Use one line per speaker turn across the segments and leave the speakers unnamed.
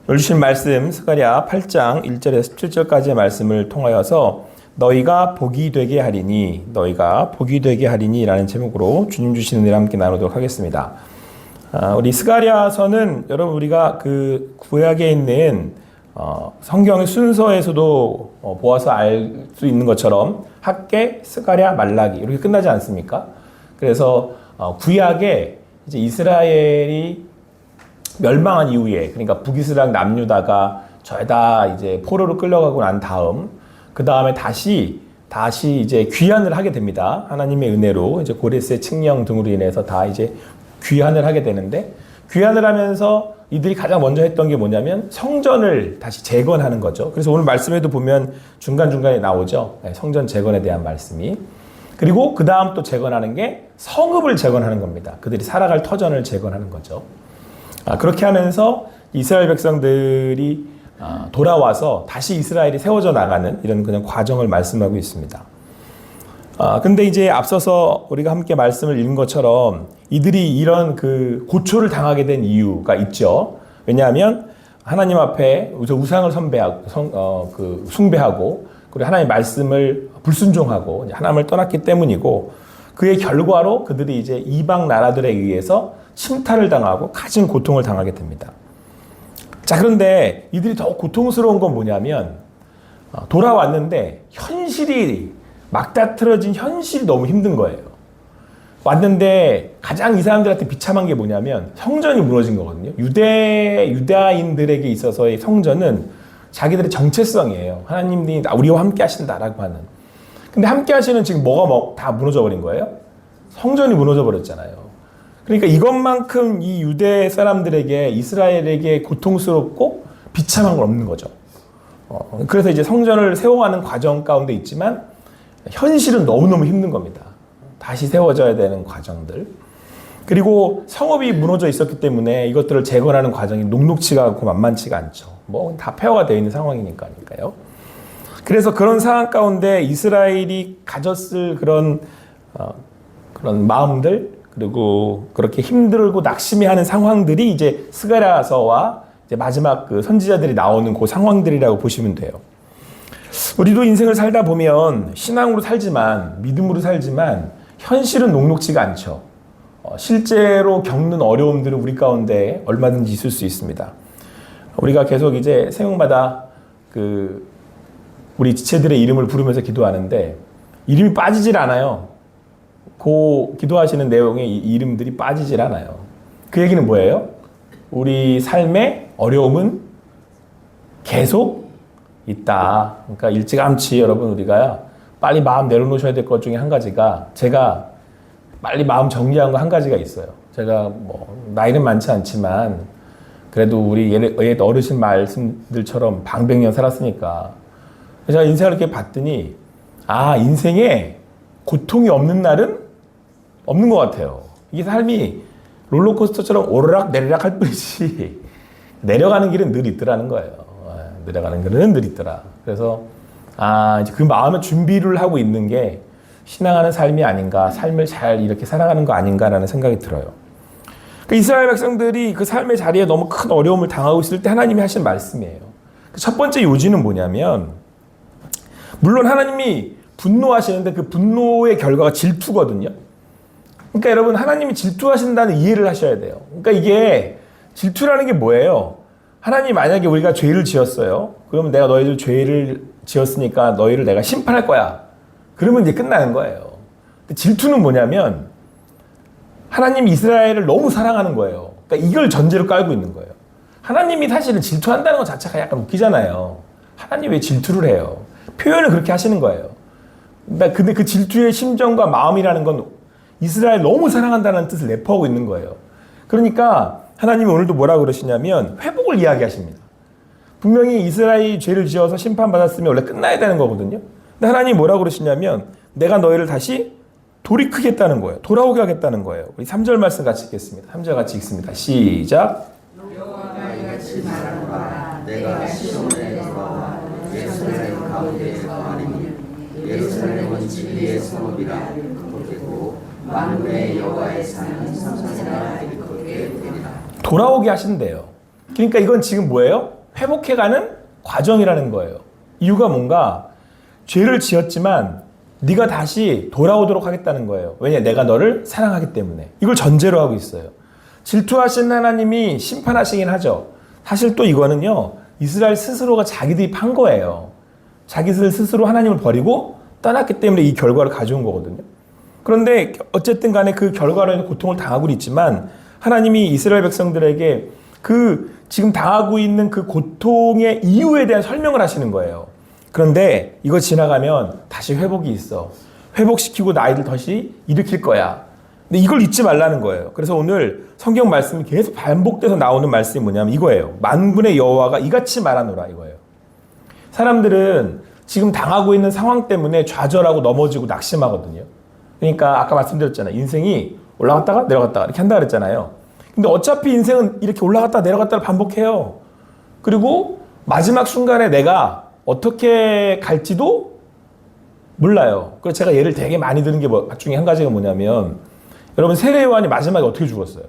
오늘 주신 말씀 스가랴 8장 1절에서 17절까지의 말씀을 통하여서 너희가 복이 되게 하리니 라는 제목으로 주님 주시는 은혜를 함께 나누도록 하겠습니다. 우리 스가랴서는 여러분 우리가 그 구약에 있는 성경의 순서에서도 보아서 알 수 있는 것처럼 학개, 스가랴, 말라기 이렇게 끝나지 않습니까? 그래서 구약에 이제 이스라엘이 멸망한 이후에, 그러니까 북이스라엘 남유다가 저에다 이제 포로로 끌려가고 난 다음, 그 다음에 다시 이제 귀환을 하게 됩니다. 하나님의 은혜로 이제 고레스의 칙령 등으로 인해서 다 이제 귀환을 하게 되는데, 귀환을 하면서 이들이 가장 먼저 했던 게 뭐냐면 성전을 다시 재건하는 거죠. 그래서 오늘 말씀에도 보면 중간중간에 나오죠. 성전 재건에 대한 말씀이. 그리고 그 다음 또 재건하는 게 성읍을 재건하는 겁니다. 그들이 살아갈 터전을 재건하는 거죠. 그렇게 하면서 이스라엘 백성들이 돌아와서 다시 이스라엘이 세워져 나가는 이런 그냥 과정을 말씀하고 있습니다. 근데 이제 앞서서 우리가 함께 말씀을 읽은 것처럼 이들이 이런 그 고초를 당하게 된 이유가 있죠. 왜냐하면 하나님 앞에 우상을 숭배하고 그리고 하나님의 말씀을 불순종하고 하나님을 떠났기 때문이고, 그의 결과로 그들이 이제 이방 나라들에 의해서 침탈을 당하고 가진 고통을 당하게 됩니다. 자, 그런데 이들이 더 고통스러운 건 뭐냐면 돌아왔는데 현실이 막다트러진 현실이 너무 힘든 거예요. 왔는데 가장 이 사람들한테 비참한 게 뭐냐면 성전이 무너진 거거든요. 유다인들에게 있어서의 성전은 자기들의 정체성이에요. 하나님이 우리와 함께 하신다라고 하는. 근데 함께 하시는 지금 뭐가 다 무너져 버린 거예요? 성전이 무너져 버렸잖아요. 그러니까 이것만큼 이 유대 사람들에게, 이스라엘에게 고통스럽고 비참한 건 없는 거죠. 그래서 이제 성전을 세워가는 과정 가운데 있지만 현실은 너무너무 힘든 겁니다. 다시 세워져야 되는 과정들. 그리고 성읍이 무너져 있었기 때문에 이것들을 재건하는 과정이 녹록치가 않고 만만치가 않죠. 뭐 다 폐허가 되어 있는 상황이니까요. 그래서 그런 상황 가운데 이스라엘이 가졌을 그런 마음들, 그리고 그렇게 힘들고 낙심해하는 상황들이 이제 스가랴서와 이제 마지막 그 선지자들이 나오는 그 상황들이라고 보시면 돼요. 우리도 인생을 살다 보면 신앙으로 살지만, 믿음으로 살지만 현실은 녹록지가 않죠. 실제로 겪는 어려움들은 우리 가운데 얼마든지 있을 수 있습니다. 우리가 계속 이제 새벽마다 우리 지체들의 이름을 부르면서 기도하는데 이름이 빠지질 않아요. 그 기도하시는 내용의 이 이름들이 빠지질 않아요. 그 얘기는 뭐예요? 우리 삶의 어려움은 계속 있다. 그러니까 일찌감치 여러분 우리가 빨리 마음 내려놓으셔야 될 것 중에 한 가지가, 제가 빨리 마음 정리한 거 한 가지가 있어요. 제가 뭐 나이는 많지 않지만 그래도 우리 옛 어르신 말씀들처럼 방백년 살았으니까 제가 인생을 이렇게 봤더니 인생에 고통이 없는 날은 없는 것 같아요. 이게 삶이 롤러코스터처럼 오르락 내리락 할 뿐이지 내려가는 길은 늘 있더라는 거예요. 내려가는 길은 늘 있더라. 그래서 이제 그 마음의 준비를 하고 있는 게 신앙하는 삶이 아닌가, 삶을 잘 이렇게 살아가는 거 아닌가라는 생각이 들어요. 이스라엘 백성들이 그 삶의 자리에 너무 큰 어려움을 당하고 있을 때 하나님이 하신 말씀이에요. 첫 번째 요지는 뭐냐면, 물론 하나님이 분노하시는데 그 분노의 결과가 질투거든요. 그러니까 여러분, 하나님이 질투하신다는 이해를 하셔야 돼요. 그러니까 이게 질투라는 게 뭐예요? 하나님이 만약에 우리가 죄를 지었어요. 그러면 내가 너희들 죄를 지었으니까 너희를 내가 심판할 거야. 그러면 이제 끝나는 거예요. 근데 질투는 뭐냐면 하나님이 이스라엘을 너무 사랑하는 거예요. 그러니까 이걸 전제로 깔고 있는 거예요. 하나님이 사실은 질투한다는 것 자체가 약간 웃기잖아요. 하나님 왜 질투를 해요? 표현을 그렇게 하시는 거예요. 근데 그 질투의 심정과 마음이라는 건 이스라엘 너무 사랑한다는 뜻을 내포하고 있는 거예요. 그러니까 하나님이 오늘도 뭐라고 그러시냐면 회복을 이야기하십니다. 분명히 이스라엘이 죄를 지어서 심판받았으면 원래 끝나야 되는 거거든요. 근데 하나님이 뭐라고 그러시냐면 내가 너희를 다시 돌이키겠다는 거예요. 돌아오게 하겠다는 거예요. 우리 3절 말씀 같이 읽겠습니다. 3절 같이 읽습니다. 시작.
여호와가 이같이 말하노라. 내가 시온에 돌아와 예루살렘 가운데 거하리니 예루살렘은 진리의 성읍이라 일컫겠고 만군의 여호와의 산은 성산이라 일컫게 되리라.
돌아오게 하신대요. 그러니까 이건 지금 뭐예요? 회복해가는 과정이라는 거예요. 이유가 뭔가 죄를 지었지만 네가 다시 돌아오도록 하겠다는 거예요. 왜냐? 내가 너를 사랑하기 때문에. 이걸 전제로 하고 있어요. 질투하신 하나님이 심판하시긴 하죠. 사실 또 이거는요, 이스라엘 스스로가 자기들이 판 거예요. 자기들 스스로 하나님을 버리고 떠났기 때문에 이 결과를 가져온 거거든요. 그런데 어쨌든 간에 그 결과로 고통을 당하고 있지만 하나님이 이스라엘 백성들에게 그 지금 당하고 있는 그 고통의 이유에 대한 설명을 하시는 거예요. 그런데 이거 지나가면 다시 회복이 있어. 회복시키고 나이들 다시 일으킬 거야. 근데 이걸 잊지 말라는 거예요. 그래서 오늘 성경 말씀이 계속 반복돼서 나오는 말씀이 뭐냐면 이거예요. 만군의 여호와가 이같이 말하노라 이거예요. 사람들은 지금 당하고 있는 상황 때문에 좌절하고 넘어지고 낙심하거든요. 그러니까 아까 말씀드렸잖아요. 인생이 올라갔다가 내려갔다가 이렇게 한다 그랬잖아요. 근데 어차피 인생은 이렇게 올라갔다 내려갔다를 반복해요. 그리고 마지막 순간에 내가 어떻게 갈지도 몰라요. 그래서 제가 예를 되게 많이 드는 게 중에 한 가지가 뭐냐면 여러분 세례 요한이 마지막에 어떻게 죽었어요?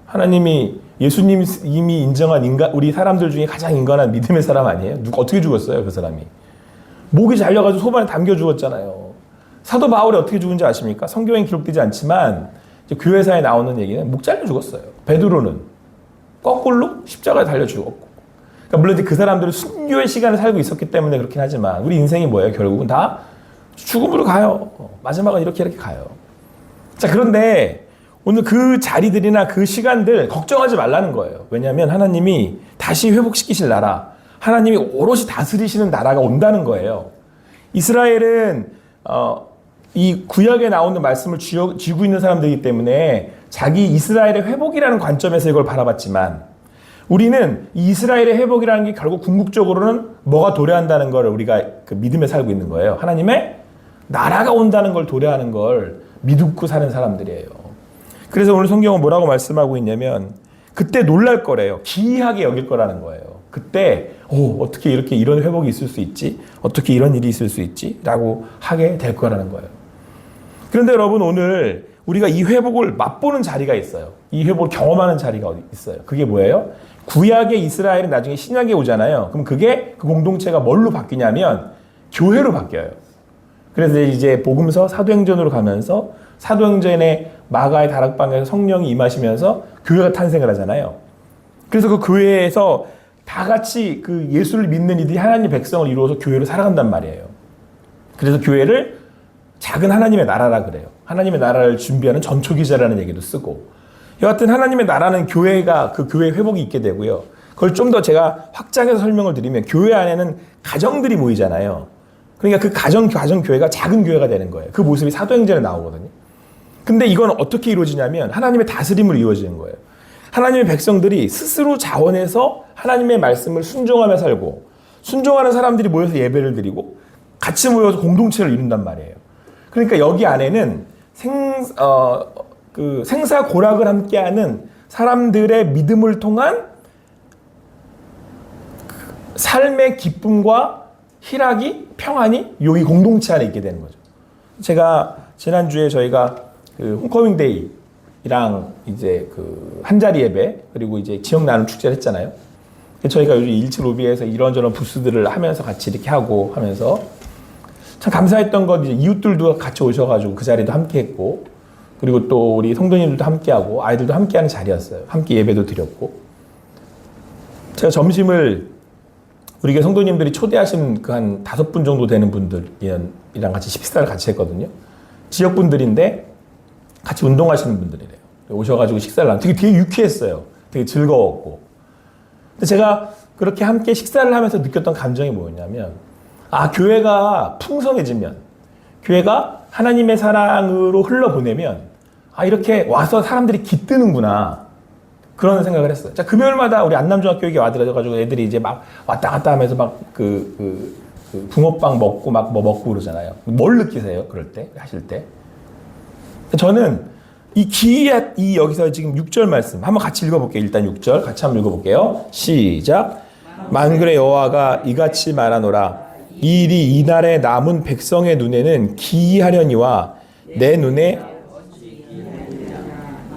하나님이 예수님이 이미 인정한 인간, 우리 사람들 중에 가장 인간한 믿음의 사람 아니에요? 누가 어떻게 죽었어요? 그 사람이 목이 잘려가지고 소반에 담겨 죽었잖아요. 사도 바울이 어떻게 죽은지 아십니까? 성경에 기록되지 않지만 이제 교회사에 나오는 얘기는 목 잘려 죽었어요. 베드로는 거꾸로 십자가에 달려 죽었고. 그러니까 물론 이제 그 사람들은 순교의 시간을 살고 있었기 때문에 그렇긴 하지만 우리 인생이 뭐예요? 결국은 다 죽음으로 가요. 마지막은 이렇게 가요. 자, 그런데 오늘 그 자리들이나 그 시간들 걱정하지 말라는 거예요. 왜냐하면 하나님이 다시 회복시키실 나라, 하나님이 오롯이 다스리시는 나라가 온다는 거예요. 이스라엘은 이 구약에 나오는 말씀을 쥐고 있는 사람들이기 때문에 자기 이스라엘의 회복이라는 관점에서 이걸 바라봤지만 우리는 이 이스라엘의 회복이라는 게 결국 궁극적으로는 뭐가 도래한다는 걸 우리가 그 믿음에 살고 있는 거예요. 하나님의 나라가 온다는 걸 도래하는 걸 믿고 사는 사람들이에요. 그래서 오늘 성경은 뭐라고 말씀하고 있냐면 그때 놀랄 거래요. 기이하게 여길 거라는 거예요. 그때 어떻게 이렇게 이런 회복이 있을 수 있지? 어떻게 이런 일이 있을 수 있지? 라고 하게 될 거라는 거예요. 그런데 여러분 오늘 우리가 이 회복을 맛보는 자리가 있어요. 이 회복을 경험하는 자리가 어디 있어요. 그게 뭐예요? 구약의 이스라엘이 나중에 신약에 오잖아요. 그럼 그게 그 공동체가 뭘로 바뀌냐면 교회로 바뀌어요. 그래서 이제 복음서 사도행전으로 가면서 사도행전의 마가의 다락방에서 성령이 임하시면서 교회가 탄생을 하잖아요. 그래서 그 교회에서 다 같이 그 예수를 믿는 이들이 하나님의 백성을 이루어서 교회로 살아간단 말이에요. 그래서 교회를 작은 하나님의 나라라 그래요. 하나님의 나라를 준비하는 전초기자라는 얘기도 쓰고. 여하튼 하나님의 나라는 교회가 그 교회 회복이 있게 되고요. 그걸 좀 더 제가 확장해서 설명을 드리면 교회 안에는 가정들이 모이잖아요. 그러니까 그 가정교회가 작은 교회가 되는 거예요. 그 모습이 사도행전에 나오거든요. 근데 이건 어떻게 이루어지냐면 하나님의 다스림으로 이루어지는 거예요. 하나님의 백성들이 스스로 자원해서 하나님의 말씀을 순종하며 살고 순종하는 사람들이 모여서 예배를 드리고 같이 모여서 공동체를 이룬단 말이에요. 그러니까 여기 안에는 생사고락을 함께하는 사람들의 믿음을 통한 삶의 기쁨과 희락이 평안이 여기 공동체 안에 있게 되는 거죠. 제가 지난주에 저희가 그 홈커밍 데이랑 이제 그 한자리 예배 그리고 이제 지역 나눔 축제를 했잖아요. 저희가 요즘 1층 로비에서 이런저런 부스들을 하면서 같이 이렇게 하고 하면서 참 감사했던 건 이제 이웃들도 같이 오셔가지고 그 자리도 함께 했고 그리고 또 우리 성도님들도 함께 하고 아이들도 함께 하는 자리였어요. 함께 예배도 드렸고 제가 점심을 우리 성도님들이 초대하신 그 한 5분 정도 되는 분들이랑 같이 식사를 같이 했거든요. 지역분들인데 같이 운동하시는 분들이래요. 오셔가지고 식사를 하면 되게 유쾌했어요. 되게 즐거웠고. 근데 제가 그렇게 함께 식사를 하면서 느꼈던 감정이 뭐였냐면 교회가 풍성해지면 교회가 하나님의 사랑으로 흘러보내면 이렇게 와서 사람들이 깃드는구나. 그런 생각을 했어요. 자, 금요일마다 우리 안남중학교에 와들어가지고 애들이 이제 막 왔다 갔다 하면서 막 그 붕어빵 먹고 막 뭐 먹고 그러잖아요. 뭘 느끼세요? 그럴 때? 하실 때? 저는 이 여기서 지금 6절 말씀 한번 같이 읽어볼게요. 일단 6절 같이 한번 읽어볼게요. 시작. 만군의 여호와가 이같이 말하노라. 이 일이 이날에 남은 백성의 눈에는 기이하려니와 내 눈에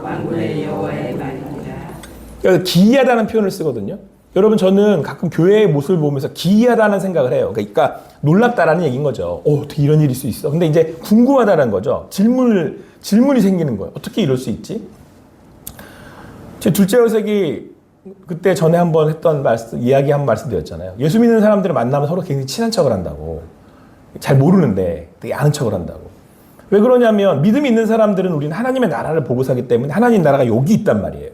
만군의 여호와의 말이니라. 기이하다는 표현을 쓰거든요. 여러분 저는 가끔 교회의 모습을 보면서 기이하다는 생각을 해요. 그러니까 놀랍다라는 얘기인 거죠. 어떻게 이런 일일 수 있어? 근데 이제 궁금하다는 거죠. 질문이 생기는 거예요. 어떻게 이럴 수 있지? 제 둘째 여색이 그때 전에 한번 했던 이야기 한번 말씀드렸잖아요. 예수 믿는 사람들을 만나면 서로 굉장히 친한 척을 한다고. 잘 모르는데 되게 아는 척을 한다고. 왜 그러냐면 믿음이 있는 사람들은 우리는 하나님의 나라를 보고 사기 때문에 하나님 나라가 여기 있단 말이에요.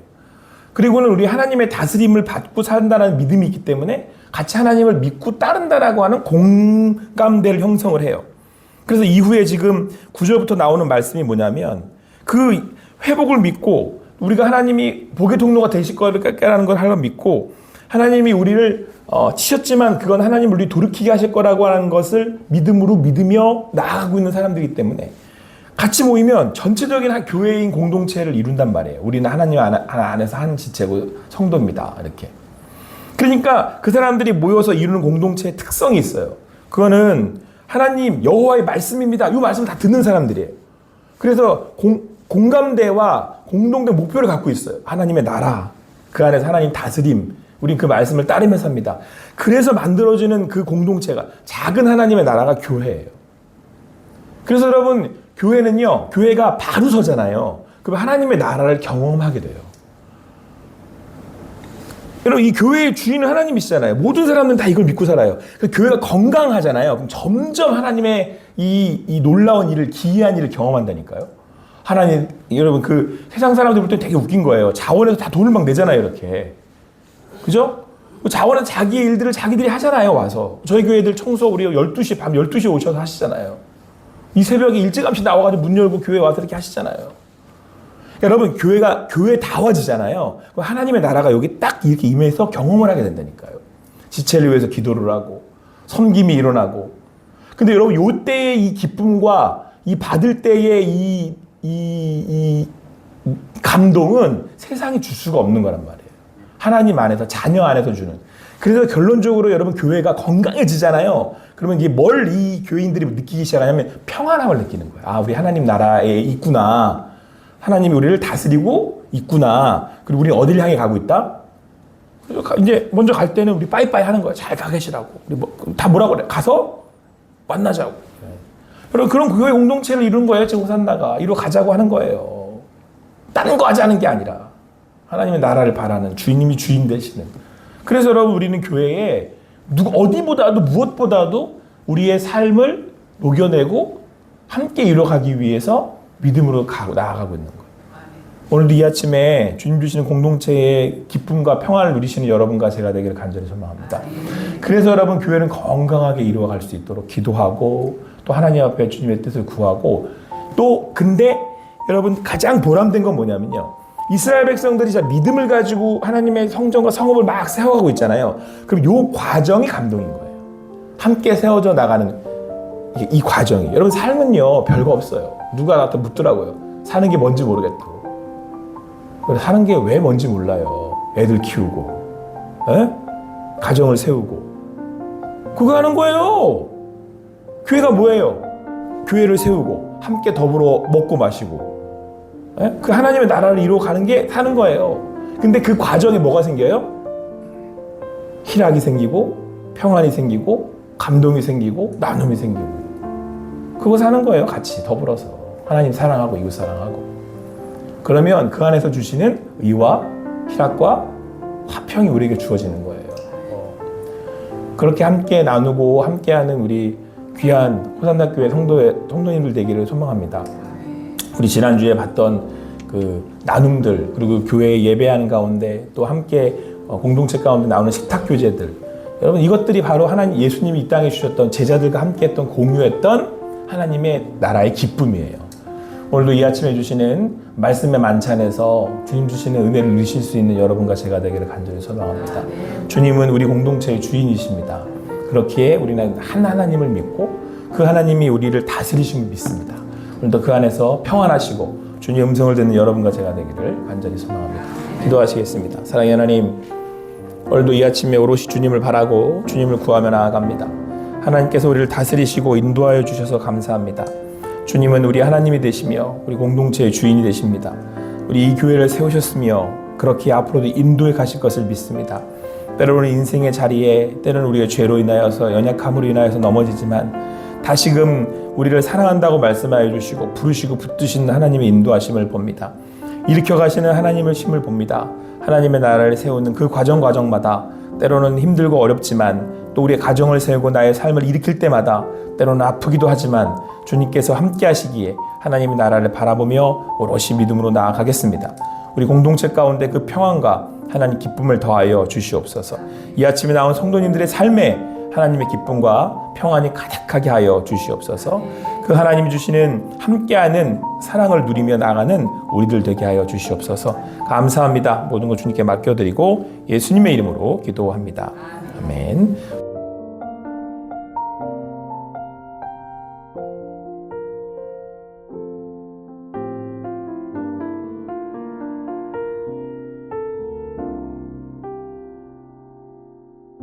그리고는 우리 하나님의 다스림을 받고 산다는 믿음이 있기 때문에 같이 하나님을 믿고 따른다라고 하는 공감대를 형성을 해요. 그래서 이후에 지금 9절부터 나오는 말씀이 뭐냐면 그 회복을 믿고 우리가 하나님이 복의 통로가 되실 거라는 걸 하나 믿고 하나님이 우리를 치셨지만 그건 하나님 우리 돌이키게 하실 거라고 하는 것을 믿음으로 믿으며 나아가고 있는 사람들이기 때문에 같이 모이면 전체적인 한 교회인 공동체를 이룬단 말이에요. 우리는 하나님 안에서 한 지체고 성도입니다. 이렇게. 그러니까 그 사람들이 모여서 이루는 공동체의 특성이 있어요. 그거는 하나님 여호와의 말씀입니다. 이 말씀 다 듣는 사람들이에요. 그래서 공감대와 공동된 목표를 갖고 있어요. 하나님의 나라, 그 안에서 하나님 다스림, 우린 그 말씀을 따르며 삽니다. 그래서 만들어지는 그 공동체가 작은 하나님의 나라가 교회예요. 그래서 여러분 교회는요, 교회가 바로 서잖아요. 그럼 하나님의 나라를 경험하게 돼요. 여러분 이 교회의 주인은 하나님이시잖아요. 모든 사람들은 다 이걸 믿고 살아요. 교회가 건강하잖아요. 그럼 점점 하나님의 이 놀라운 일을, 기이한 일을 경험한다니까요. 하나님, 여러분 그 세상 사람들 볼 때 되게 웃긴 거예요. 자원에서 다 돈을 막 내잖아요, 이렇게. 그죠? 자원은 자기의 일들을 자기들이 하잖아요, 와서. 저희 교회들 청소 우리 12시, 밤 12시에 오셔서 하시잖아요. 이 새벽에 일찌감치 나와가지고 문 열고 교회 와서 이렇게 하시잖아요. 여러분, 교회 다워지잖아요. 하나님의 나라가 여기 딱 이렇게 임해서 경험을 하게 된다니까요. 지체를 위해서 기도를 하고, 섬김이 일어나고. 근데 여러분, 요 때의 이 기쁨과 이 받을 때의 이 감동은 세상이 줄 수가 없는 거란 말이에요. 하나님 안에서, 자녀 안에서 주는. 그래서 결론적으로 여러분 교회가 건강해지잖아요. 그러면 이게 뭘 이 교인들이 느끼기 시작하냐면 평안함을 느끼는 거예요. 아, 우리 하나님 나라에 있구나. 하나님이 우리를 다스리고 있구나. 그리고 우리 어디를 향해 가고 있다? 그래서 이제 먼저 갈 때는 우리 빠이빠이 하는 거예요. 잘 가 계시라고. 우리 다 뭐라고 그래? 가서 만나자고. 여러분 그런 교회 공동체를 이룬 거예요. 지금 호산나가. 이루어 가자고 하는 거예요. 다른 거 하자는 게 아니라 하나님의 나라를 바라는 주인님이 주인 되시는. 그래서 여러분 우리는 교회에 어디보다도 무엇보다도 우리의 삶을 녹여내고 함께 이루어가기 위해서 믿음으로 나아가고 있는 거예요. 오늘도 이 아침에 주님 주시는 공동체의 기쁨과 평안을 누리시는 여러분과 제가 되기를 간절히 소망합니다. 그래서 여러분 교회는 건강하게 이루어갈 수 있도록 기도하고 또 하나님 앞에 주님의 뜻을 구하고 또 근데 여러분 가장 보람된 건 뭐냐면요. 이스라엘 백성들이 자 믿음을 가지고 하나님의 성전과 성읍을 막 세워가고 있잖아요. 그럼 이 과정이 감동인 거예요. 함께 세워져 나가는 이 과정이. 여러분 삶은요 별거 없어요. 누가 나한테 묻더라고요. 사는 게 뭔지 모르겠다고. 사는 게 왜 뭔지 몰라요. 애들 키우고 에? 가정을 세우고 그거 하는 거예요. 교회가 뭐예요? 교회를 세우고 함께 더불어 먹고 마시고 그 하나님의 나라를 이루어가는 게 사는 거예요. 근데 그 과정에 뭐가 생겨요? 희락이 생기고 평안이 생기고 감동이 생기고 나눔이 생기고 그거 사는 거예요. 같이 더불어서 하나님 사랑하고 이웃 사랑하고 그러면 그 안에서 주시는 의와 희락과 화평이 우리에게 주어지는 거예요. 그렇게 함께 나누고 함께하는 우리 귀한 호산나 교회 성도님들 되기를 소망합니다. 우리 지난주에 봤던 그 나눔들 그리고 교회 예배하는 가운데 또 함께 공동체 가운데 나오는 식탁 교제들 여러분 이것들이 바로 하나님 예수님이 이 땅에 주셨던 제자들과 함께했던 공유했던 하나님의 나라의 기쁨이에요. 오늘도 이 아침에 주시는 말씀의 만찬에서 주님 주시는 은혜를 누리실 수 있는 여러분과 제가 되기를 간절히 소망합니다. 주님은 우리 공동체의 주인이십니다. 그렇기에 우리는 한 하나님을 믿고 그 하나님이 우리를 다스리심을 믿습니다. 오늘도 그 안에서 평안하시고 주님의 음성을 듣는 여러분과 제가 되기를 간절히 소망합니다. 기도하시겠습니다. 사랑의 하나님, 오늘도 이 아침에 오롯이 주님을 바라고 주님을 구하며 나아갑니다. 하나님께서 우리를 다스리시고 인도하여 주셔서 감사합니다. 주님은 우리 하나님이 되시며 우리 공동체의 주인이 되십니다. 우리 이 교회를 세우셨으며 그렇게 앞으로도 인도해 가실 것을 믿습니다. 때로는 인생의 자리에, 때로는 우리가 죄로 인하여서, 연약함으로 인하여서 넘어지지만 다시금 우리를 사랑한다고 말씀하여 주시고 부르시고 붙드시는 하나님의 인도하심을 봅니다. 일으켜 가시는 하나님의 힘을 봅니다. 하나님의 나라를 세우는 그 과정마다 때로는 힘들고 어렵지만, 또 우리의 가정을 세우고 나의 삶을 일으킬 때마다 때로는 아프기도 하지만 주님께서 함께 하시기에 하나님의 나라를 바라보며 오롯이 믿음으로 나아가겠습니다. 우리 공동체 가운데 그 평안과 하나님 기쁨을 더하여 주시옵소서. 이 아침에 나온 성도님들의 삶에 하나님의 기쁨과 평안이 가득하게 하여 주시옵소서. 그 하나님이 주시는 함께하는 사랑을 누리며 나가는 우리들 되게 하여 주시옵소서. 감사합니다. 모든 것 주님께 맡겨드리고 예수님의 이름으로 기도합니다. 아멘.